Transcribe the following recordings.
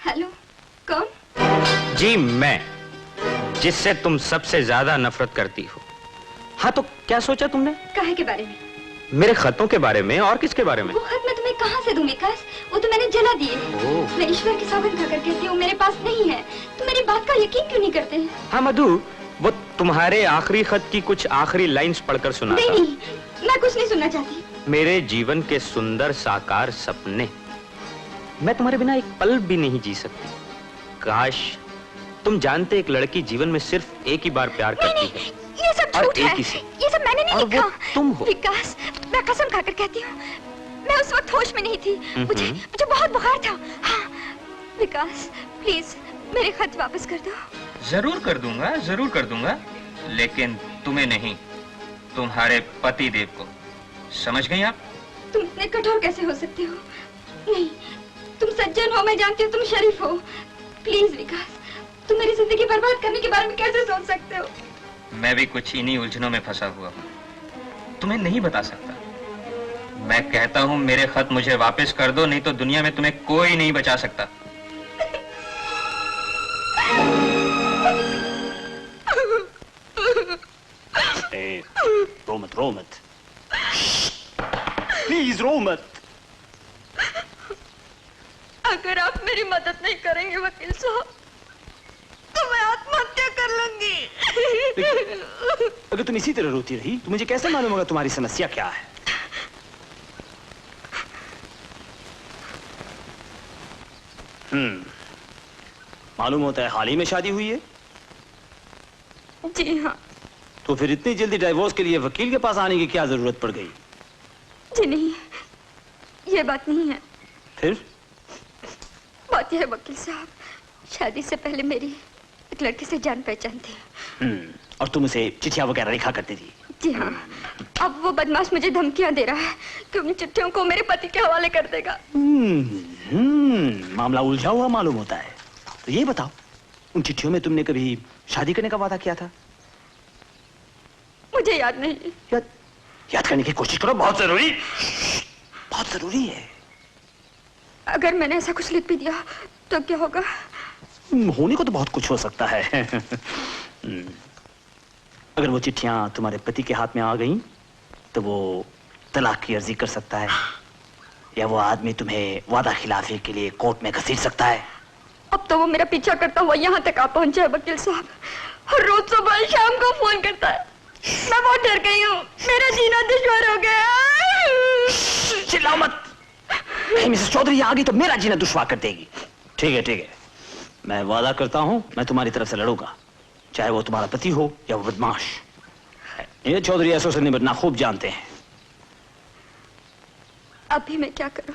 Hello, कौन? जी मैं, जिससे तुम सबसे ज्यादा नफरत करती हो। हाँ तो क्या सोचा तुमने? काहे के बारे में? मेरे खतों के बारे में। और किसके बारे में? वो खत मैं तुम्हें कहाँ से दूं विकास? वो तो मैंने जला दिए। मैं ईश्वर की सौगंध खाकर कहती हूँ मेरे पास नहीं है। तुम मेरी बात का यकीन क्यों नहीं करते? हाँ मधु, वो तुम्हारे आखिरी खत की कुछ आखिरी लाइंस पढ़कर सुना था। नहीं, मैं कुछ नहीं सुनना चाहती। मेरे जीवन के सुंदर साकार सपने, मैं तुम्हारे बिना एक पल भी नहीं जी सकती। काश तुम जानते एक लड़की जीवन में सिर्फ एक ही बार प्यार करती है। ये सब झूठ है। ये सब मैंने नहीं लिखा। तुम हो विकास, मैं कसम खाकर कहती हूँ मैं उस वक्त होश में नहीं थी। मुझे बहुत बुखार था। हाँ विकास, प्लीज मेरे खत वापस कर दो। जरूर कर दूंगा, जरूर कर दूंगा, लेकिन तुम्हें नहीं, तुम्हारे पति देव को। समझ गई आप? तुम इतने कठोर कैसे हो सकते हो? नहीं, तुम सज्जन हो, मैं जानती हूँ तुम शरीफ हो। प्लीज विकास, तुम मेरी जिंदगी बर्बाद करने के बारे में कैसे सोच सकते हो? मैं भी कुछ इन्हीं उलझनों में फंसा हुआ हूँ, तुम्हें नहीं बता सकता। मैं कहता हूँ मेरे खत मुझे वापस कर दो, नहीं तो दुनिया में तुम्हें कोई नहीं बचा सकता। रो मत, प्लीज रो मत। अगर आप मेरी मदद नहीं करेंगे वकील साहब, तो मैं आत्महत्या कर लूंगी। अगर तुम इसी तरह रोती रही तो मुझे कैसे मालूम होगा तुम्हारी समस्या क्या है? मालूम होता है हाल ही में शादी हुई है। जी हाँ। तो फिर इतनी जल्दी डिवोर्स के लिए वकील के पास आने की क्या जरूरत पड़ गई? जी नहीं, ये बात नहीं है। फिर? बात यह है वकील साहब, शादी से पहले मेरी एक लड़के से जान पहचान थी। और तुम उसे चिट्ठियां वगैरह लिखा करती थी? जी हाँ। अब वो बदमाश मुझे धमकियां दे रहा है कि उन चिट्ठियों को मेरे पति के हवाले कर देगा। मामला उलझा हुआ मालूम होता है। तो ये बताओ, उन चिट्ठियों में तुमने कभी शादी करने का वादा किया था? मुझे याद नहीं। याद करने की कोशिश करो, बहुत जरूरी है। अगर मैंने ऐसा कुछ लिख भी दिया तो क्या होगा? होने को तो बहुत कुछ हो सकता है। अगर वो चिट्ठियां तुम्हारे पति के हाथ में आ गईं, तो वो तलाक की अर्जी कर सकता है, या वो आदमी तुम्हें वादा खिलाफी के लिए कोर्ट में घसीट सकता है। अब तो वो मेरा पीछा करता हुआ यहाँ तक आ पहुंचा है वकील साहब। हर रोज सुबह शाम को फोन करता है। मैं बहुत डर गई हूँ, मेरा जीना दुश्वार हो गया। चिल्लाओ मत, कहीं मिसेस चौधरी आ गई तो मेरा जीना दुश्वार कर देगी। ठीक है, मैं वादा करता हूँ मैं तुम्हारी तरफ से लड़ूंगा, चाहे वो तुम्हारा पति हो या वो बदमाश। ये चौधरी ऐसो से निपटना खूब जानते हैं। अभी मैं क्या करूं?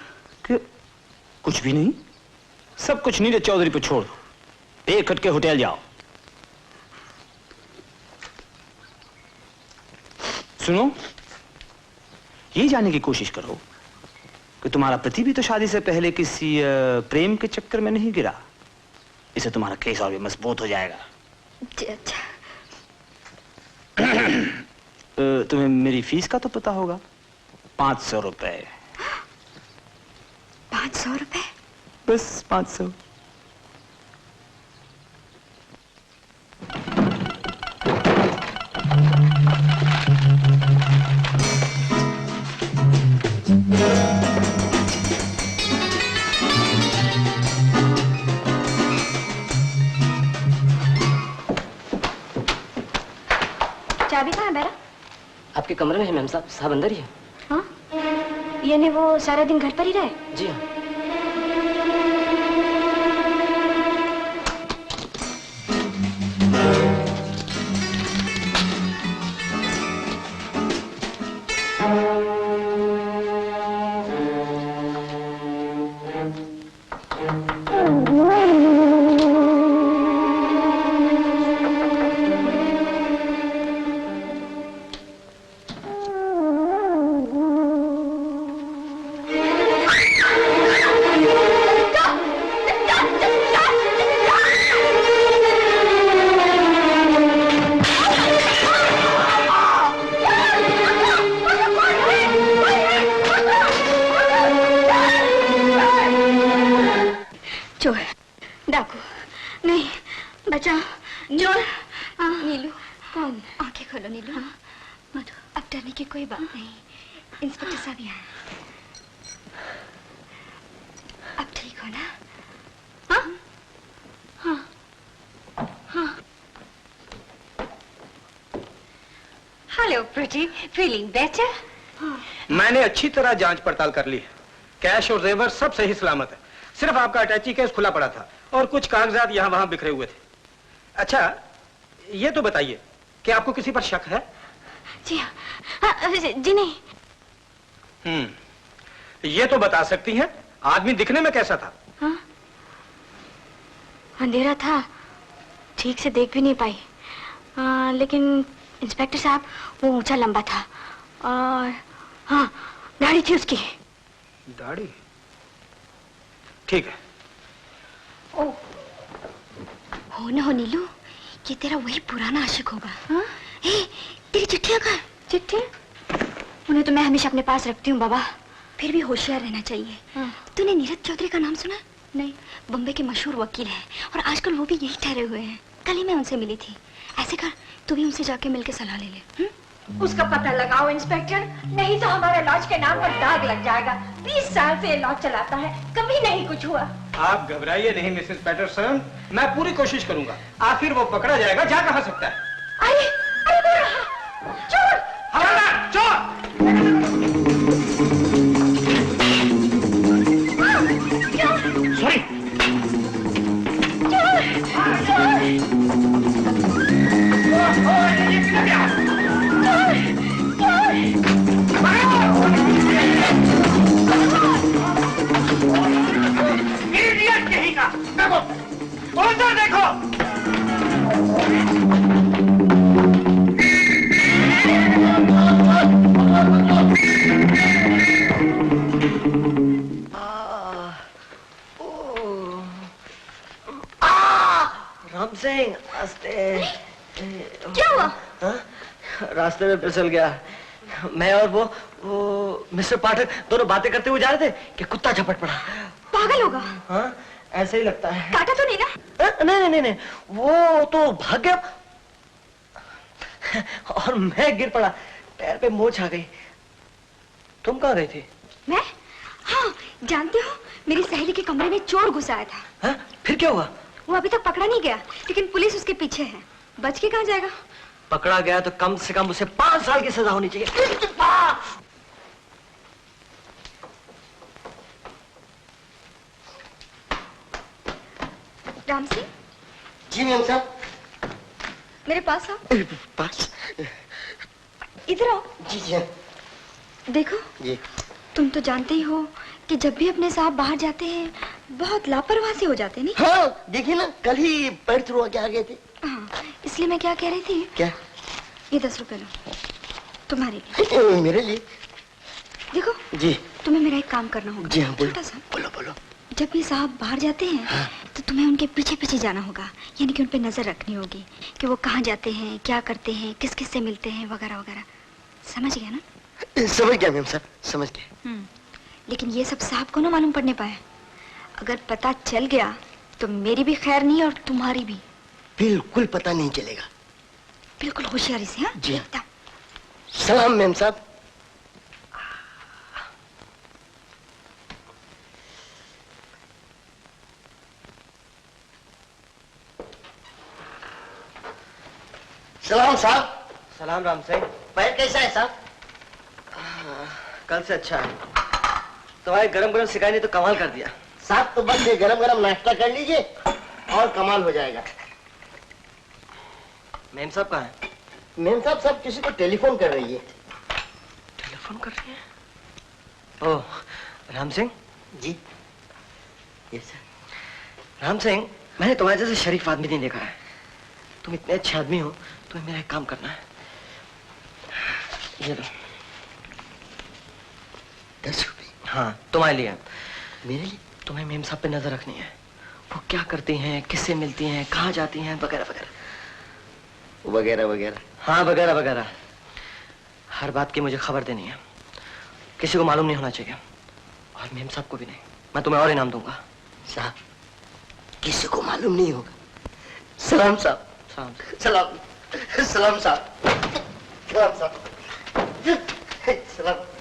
कुछ भी नहीं, सब कुछ नीरज चौधरी पे छोड़ दो। एक खटके होटल जाओ। सुनो, ये जानने की कोशिश करो कि तुम्हारा पति भी तो शादी से पहले किसी प्रेम के चक्कर में नहीं गिरा। इससे तुम्हारा केस और भी मजबूत हो जाएगा। जी अच्छा। तुम्हें मेरी फीस का तो पता होगा, 500 रुपए। 500 रुपए? बस 500। चाबी कहाँ है मेरा? आपके कमरे में है मैम साहब। साहब अंदर ही है। हाँ? यानी वो सारा दिन घर पर ही रहे? जी हाँ। डाकू नहीं, बचाओ। चोर। नीलू। कौन? आंखें खोलो नीलू। मधु, अब डरने की कोई बात नहीं। इंस्पेक्टर साहब यहाँ हैं। अब ठीक हो ना? हाँ? हाँ। हाँ। हेलो प्रीति, फीलिंग बेटर? मैंने अच्छी तरह जांच पड़ताल कर ली है। कैश और जेवर सब सही सलामत है। सिर्फ आपका अटैची केस खुला पड़ा था और कुछ कागजात यहाँ वहां बिखरे हुए थे। अच्छा, ये तो बताइए कि आपको किसी पर शक है? जी हाँ। जी नहीं। ये तो बता सकती हैं आदमी दिखने में कैसा था? हाँ? अंधेरा था, ठीक से देख भी नहीं पाई। लेकिन इंस्पेक्टर साहब वो ऊंचा लंबा था और हाँ, दाढ़ी थी उसकी। दाढ़ी? ठीक है। ओ, हो ना हो नीलू, ये तेरा वही पुराना आशिक होगा। हाँ? तेरी चिट्ठियां कहाँ? चिट्ठी? उन्हें तो मैं हमेशा अपने पास रखती हूँ बाबा। फिर भी होशियार रहना चाहिए। हाँ। तूने नीरज चौधरी का नाम सुना? नहीं। बम्बई के मशहूर वकील हैं और आजकल वो भी यही ठहरे हुए हैं। कल ही मैं उनसे मिली थी। ऐसे कर, तू भी उनसे जाके मिलके सलाह ले ले। उसका पता लगाओ इंस्पेक्टर, नहीं तो हमारे लॉज के नाम पर दाग लग जाएगा। 20 साल से ये लॉज चलाता है, कभी नहीं कुछ हुआ। आप घबराइए नहीं मिसेस पैटरसन, मैं पूरी कोशिश करूंगा। आखिर वो पकड़ा जाएगा, जा कहां सकता है? अरे अरे वो रहा, चोर! हवलदार, चोर! सॉरी। इडियट कहीं का! देखो, उधर देखो! राम सिंह, क्या हुआ? रास्ते में फिसल गया। मैं और वो मिस्टर पाठक दोनों बातें करते हुए जा रहे थे कि कुत्ता झपट पड़ा। पागल होगा। हाँ, ऐसे ही लगता है। काटा तो नहीं ना? नहीं, वो तो भाग गया और मैं गिर पड़ा, पैर पे मोच आ गई। तुम कहाँ गई थी? मैं? हाँ, जानते हो, मेरी सहेली के कमरे में चोर घुस आया था। हाँ? फिर क्या हुआ? वो अभी तक पकड़ा नहीं गया, लेकिन पुलिस उसके पीछे है। बच के कहाँ जाएगा? पकड़ा गया तो कम से कम उसे 5 साल की सजा होनी चाहिए। राम सिंह, जी मैम साहब। मेरे पास आओ। पास? इधर आओ। जी जी देखो, जी। तुम तो जानते ही हो कि जब भी अपने साहब बाहर जाते हैं बहुत लापरवाह से हो जाते नहीं? हाँ, देखिए ना, कल ही पैर थ्रू आके आ गए थे। हाँ, इसलिए मैं क्या कह रही थी। क्या? ये 10 रुपए लो, तुम्हारे लिए। मेरे लिए? देखो जी। तुम्हें मेरा एक काम करना होगा। जी हाँ, बोलो। छोटा सा। बोलो। जब ये साहब बाहर जाते हैं हाँ। तो तुम्हें उनके पीछे पीछे जाना होगा, यानी कि उन पे नजर रखनी होगी कि वो कहाँ जाते हैं, क्या करते हैं, किस किस से मिलते हैं, वगैरह वगैरह। समझ गया ना? समझ गया मैम साहब, समझ गया। लेकिन ये सब साहब को ना मालूम पड़ने पाए। अगर पता चल गया तो मेरी भी खैर नहीं और तुम्हारी भी। बिल्कुल पता नहीं चलेगा। बिल्कुल होशियारी से। हाँ जी। एकदम। सलाम मैम साहब। सलाम साहब। सलाम राम सिंह। पैर कैसा है साहब? कल से अच्छा है। तुम्हारे गरम गरम सिकाई ने तो कमाल कर दिया साहब। तो बस ये गरम गरम नाश्ता कर लीजिए और कमाल हो जाएगा। मेम साहब कहाँ है? मेम साहब सब किसी को टेलीफोन कर रही है। टेलीफोन कर रही है? Oh, Ram Singh ji. Yes sir. Ram Singh, मैंने तुम्हारे जैसे शरीफ आदमी नहीं देखा है। तुम इतने अच्छे आदमी हो, तुम्हें मेरा एक काम करना है। ये लो 10 रुपये। हाँ, तुम्हारे लिए। मेरे लिए? तुम्हें मेम साहब पे नजर रखनी है। वो क्या करती हैं, किससे मिलती हैं, कहाँ जाती हैं, वगैरह वगैरह। वगैरह वगैरह? हाँ, वगैरह वगैरह। हर बात की मुझे खबर देनी है, किसी को मालूम नहीं होना चाहिए और मेम साहब को भी नहीं। मैं तुम्हें और इनाम दूंगा। साहब, किसी को मालूम नहीं होगा। सलाम साहब। सलाम। सलाम साहब। सलाम साहब। सलाम।